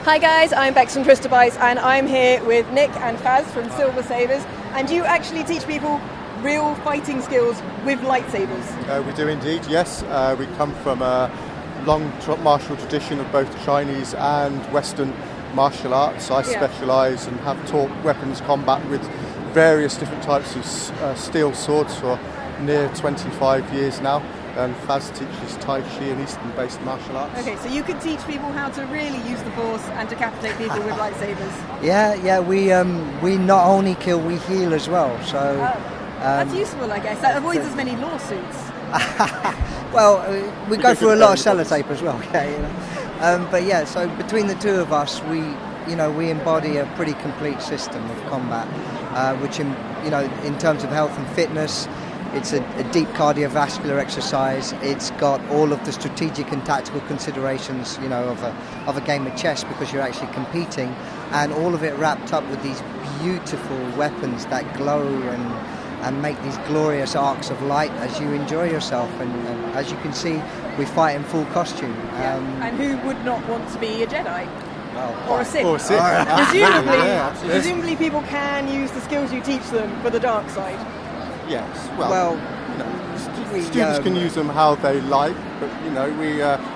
Hi guys, I'm Bex from Trista Bytes, and I'm here with Nick and Faz from Silver Sabres, and you actually teach people real fighting skills with lightsabers. We do indeed, yes. We come from a long martial tradition of both Chinese and Western martial arts. I specialise and have taught weapons combat with various different types of steel swords for near 25 years now. And Faz teaches Tai Chi and Eastern-based martial arts. Okay, so you can teach people how to really use the Force and decapitate people with lightsabers. Yeah, we not only kill, we heal as well. So that's useful, I guess. That avoids as many lawsuits. Well, we go through a lot of sellotape as well. Yeah, you know. But yeah, so between the two of us, we embody a pretty complete system of combat, which in terms of health and fitness. It's a deep cardiovascular exercise. It's got all of the strategic and tactical considerations, of a game of chess, because you're actually competing, and all of it wrapped up with these beautiful weapons that glow and make these glorious arcs of light as you enjoy yourself. And as you can see, we fight in full costume. And who would not want to be a Jedi? Well, or a Sith? Or a Sith. Presumably people can use the skills you teach them for the dark side. Yes, students can use them how they like, but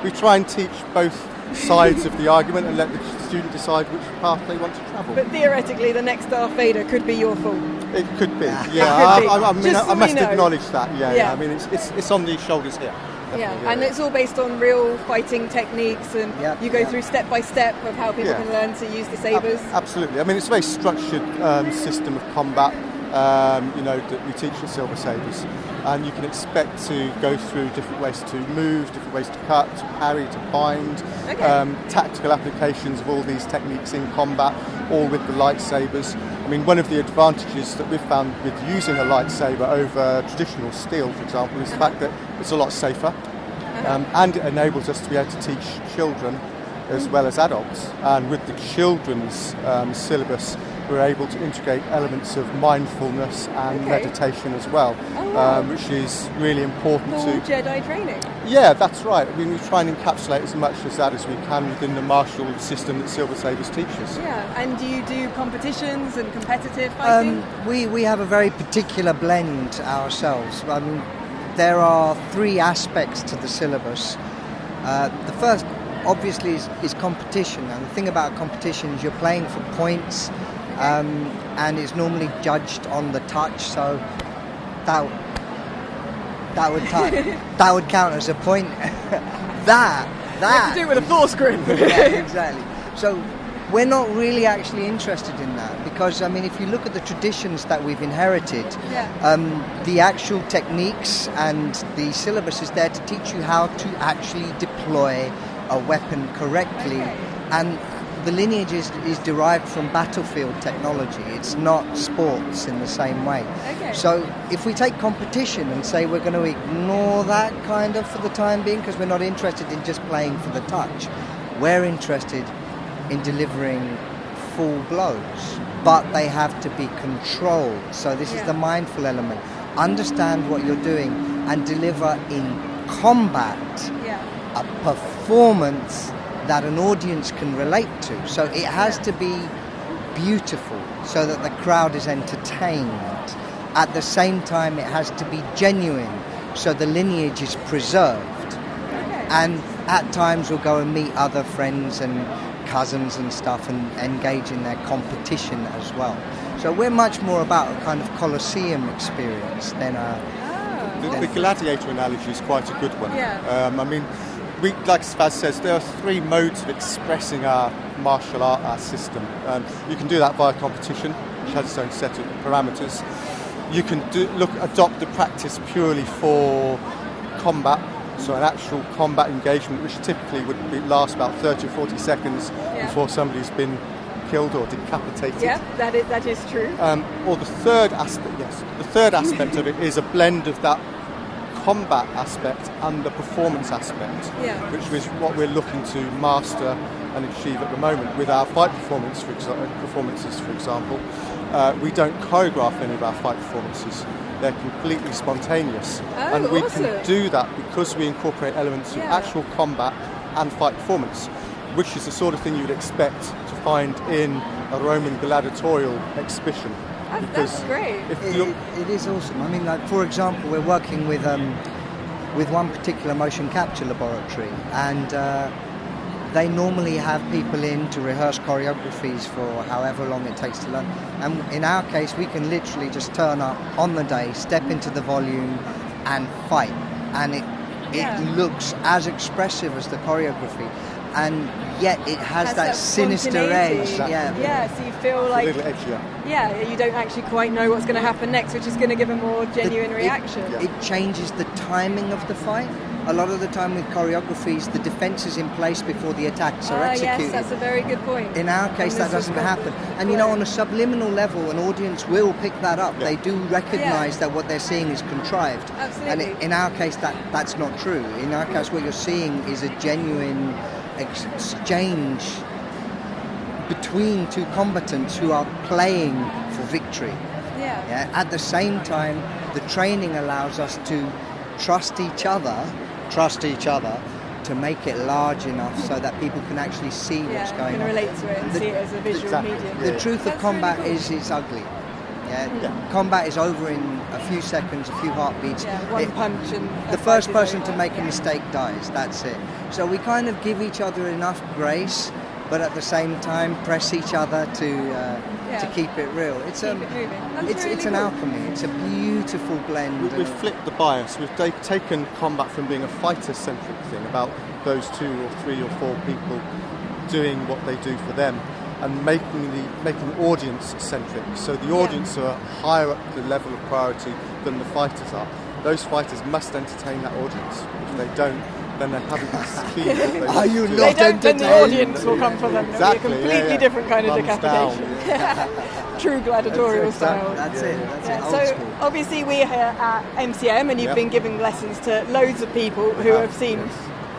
we try and teach both sides of the argument and let the student decide which path they want to travel. But theoretically, the next Darth Vader could be your fault. It could be, I must acknowledge that. I mean, it's on these shoulders here. And it's all based on real fighting techniques, and you go through step by step of how people can learn to use the sabers. Absolutely. I mean, it's a very structured system of combat. That we teach at Silver Sabres, and you can expect to go through different ways to move, different ways to cut, to parry, to bind, tactical applications of all these techniques in combat, all with the lightsabers. I mean, one of the advantages that we've found with using a lightsaber over traditional steel, for example, is the fact that it's a lot safer, and it enables us to be able to teach children as well as adults. And with the children's syllabus, we're able to integrate elements of mindfulness and meditation as well, which is really important to Jedi training. Yeah, that's right. I mean, we try and encapsulate as much of that as we can within the martial system that Silver Sabres teaches. Yeah, and do you do competitions and competitive fighting? We have a very particular blend ourselves. I mean, there are three aspects to the syllabus. The first, obviously, is competition. And the thing about competition is you're playing for points. And it's normally judged on the touch, so that would count as a point. that you have to do it with a Force grip. Yeah, exactly. So we're not really actually interested in that, because I mean, if you look at the traditions that we've inherited, the actual techniques and the syllabus is there to teach you how to actually deploy a weapon correctly, and the lineage is derived from battlefield technology. It's not sports in the same way. So if we take competition and say we're going to ignore that kind of for the time being because we're not interested in just playing for the touch, we're interested in delivering full blows, but they have to be controlled. So this is the mindful element. Understand what you're doing and deliver in combat a performance that an audience can relate to. So it has to be beautiful so that the crowd is entertained. At the same time, it has to be genuine so the lineage is preserved. And at times we'll go and meet other friends and cousins and stuff and engage in their competition as well. So we're much more about a kind of Colosseum experience than the gladiator analogy is quite a good one. I mean, like Faz says, there are three modes of expressing our martial art, our system. You can do that via competition, which has its own set of parameters. You can adopt the practice purely for combat, so an actual combat engagement, which typically would last about 30 or 40 seconds before somebody's been killed or decapitated. Yeah, that is true. Or the third aspect of it is a blend of that combat aspect and the performance aspect, which is what we're looking to master and achieve at the moment with our fight performances, for example. We don't choreograph any of our fight performances. They're completely spontaneous. And we can do that because we incorporate elements of actual combat and fight performance. which is the sort of thing you'd expect to find in a Roman gladiatorial exhibition. That's great. It is awesome. I mean, like, for example, we're working with one particular motion capture laboratory, and they normally have people in to rehearse choreographies for however long it takes to learn. And in our case, we can literally just turn up on the day, step into the volume, and fight. And it looks as expressive as the choreography, and yet it has that sinister edge. Exactly. Yeah, so you feel like a little edgier. Yeah, you don't actually quite know what's going to happen next, which is going to give a more genuine reaction. It changes the timing of the fight. A lot of the time with choreographies, the defense is in place before the attacks are executed. Yes, that's a very good point. In our case, that doesn't happen. And you know, on a subliminal level, an audience will pick that up. Yeah. They do recognise that what they're seeing is contrived. Absolutely. And in our case, that's not true. In our case, what you're seeing is a genuine exchange between two combatants who are playing for victory. Yeah. At the same time, the training allows us to trust each other to make it large enough so that people can actually see what's going on. Can relate to it and see it as a visual medium. The truth of combat is it's ugly. Combat is over in a few seconds, a few heartbeats. One punch and the first person to make a mistake dies. That's it. So we kind of give each other enough grace, but at the same time press each other to keep it real. It's an alchemy. It's a beautiful blend. We've flipped the bias. We've taken combat from being a fighter-centric thing about those 2 or 3 or 4 people doing what they do for them, and making the audience centric. So the audience are higher up the level of priority than the fighters are. Those fighters must entertain that audience. If they don't, then they haven't seen what they Are you do. not Then the audience will come for them. Exactly, It'll be a completely different kind of Thumbs decapitation. True gladiatorial style. That's it. Old So school. obviously we're here at MCM, and you've been giving lessons to loads of people who have seemed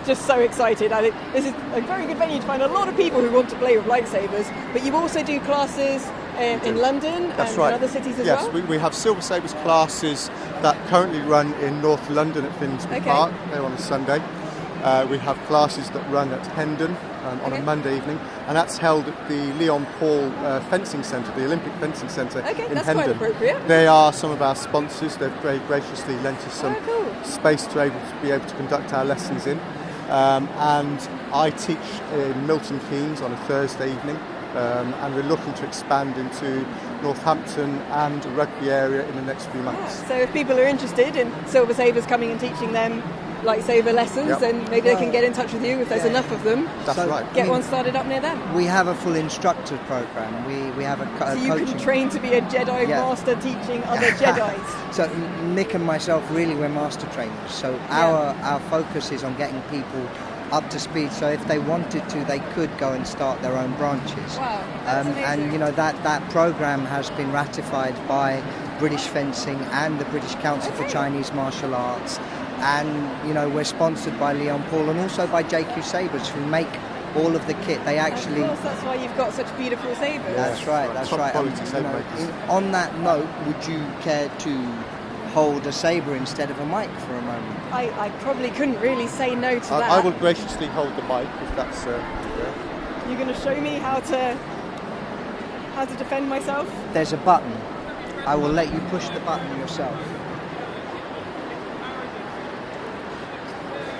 just so excited. I think this is a very good venue to find a lot of people who want to play with lightsabers, but you also do classes in London and in other cities as well? Yes, we have Silver Sabres classes that currently run in North London at Finsbury Park. They're on a Sunday. We have classes that run at Hendon on a Monday evening, and that's held at the Leon Paul Fencing Centre, the Olympic Fencing Centre in that's Hendon. Quite appropriate. They are some of our sponsors. They've very graciously lent us some space to be able to conduct our lessons in. And I teach in Milton Keynes on a Thursday evening, and we're looking to expand into Northampton and the Rugby area in the next few months. So if people are interested in Silver Sabres coming and teaching them lightsaber lessons, then maybe they can get in touch with you if there's enough of them. That's right. Get one started up near them. We have a full instructor program. We have a so you coaching. can train to be a Jedi master teaching other Jedis. So Nick and myself, really, we're master trainers. So our focus is on getting people up to speed. So if they wanted to, they could go and start their own branches. Wow, that's amazing. And you know that program has been ratified by British Fencing and the British Council for Chinese Martial Arts. And you know, we're sponsored by Leon Paul and also by JQ Sabres, who make all of the kit. They actually. Of course, that's why you've got such beautiful sabres. That's right. That's top right. quality saber makers. On that note, would you care to hold a sabre instead of a mic for a moment? I probably couldn't really say no to that. I will graciously hold the mic if that's. You're going to show me how to defend myself? There's a button. I will let you push the button yourself.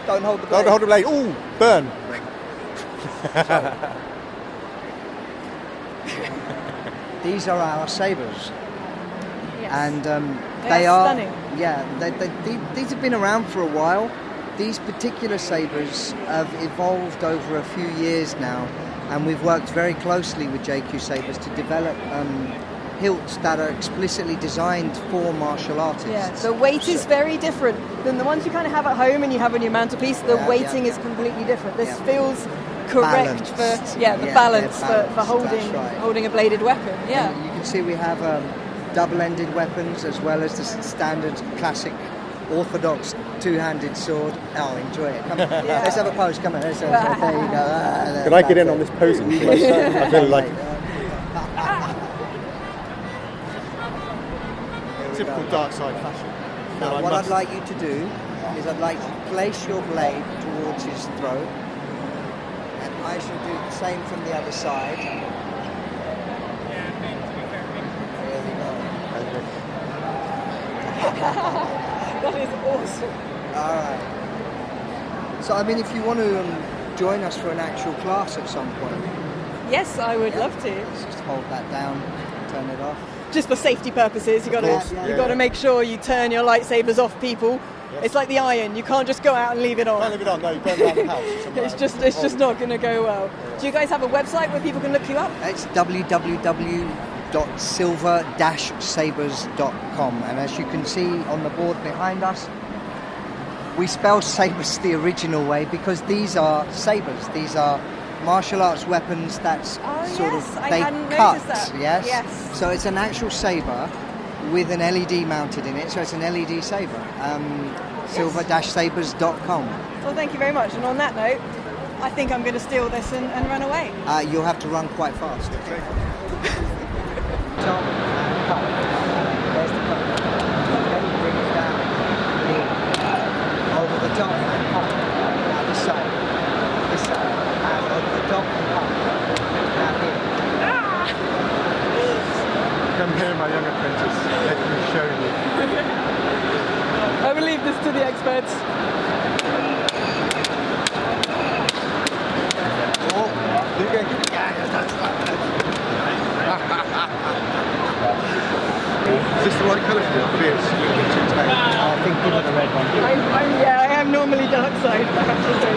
Don't hold the blade. Don't hold the blade. Ooh, burn. These are our sabres. Yes. And they are stunning. Yeah, these have been around for a while. These particular sabres have evolved over a few years now, and we've worked very closely with JQ Sabres to develop hilts that are explicitly designed for martial artists. Yeah, the weight is very different than the ones you kind of have at home and you have on your mantelpiece. The weighting is completely different. This feels correct for balance for holding a bladed weapon. Yeah, and you can see we have double-ended weapons as well as the standard classic orthodox two-handed sword. Oh, enjoy it. Come on. Let's have a pose. Come on. There you go. Can I get in on this posing? I feel like typical dark side fashion. Now, what I'd like you to do is I'd like you to place your blade towards his throat, I shall do the same from the other side. There we go. That is awesome. Alright. So, I mean, if you want to join us for an actual class at some point, Yes, I would love to. let's just hold that down, turn it off. Just for safety purposes, you got course, to yeah. got to make sure you turn your lightsabers off people. Yes. It's like the iron; you can't just go out and leave it on. Don't leave it on, no, you burn around the house. It's just not going to go well. Do you guys have a website where people can look you up? It's www.silver-sabres.com, and as you can see on the board behind us, we spell sabres the original way because these are sabres. These are martial arts weapons that's I hadn't cut. noticed that. Yes. Yes. So it's an actual saber with an LED mounted in it. So it's an LED saber. Silver-sabres.com. Well, thank you very much. And on that note, I think I'm going to steal this and run away. You'll have to run quite fast. Top and cut. There's the cut. Okay, bring it down. Here. Over the top and cut. Now this side. This side. And over the top and cut. Now here. Come here, my young apprentice. Let me show you. I will leave this to the experts. Oh, you can. Is this the right colour for you? Fierce. I think give it the red one. I am normally dark side, I have to say.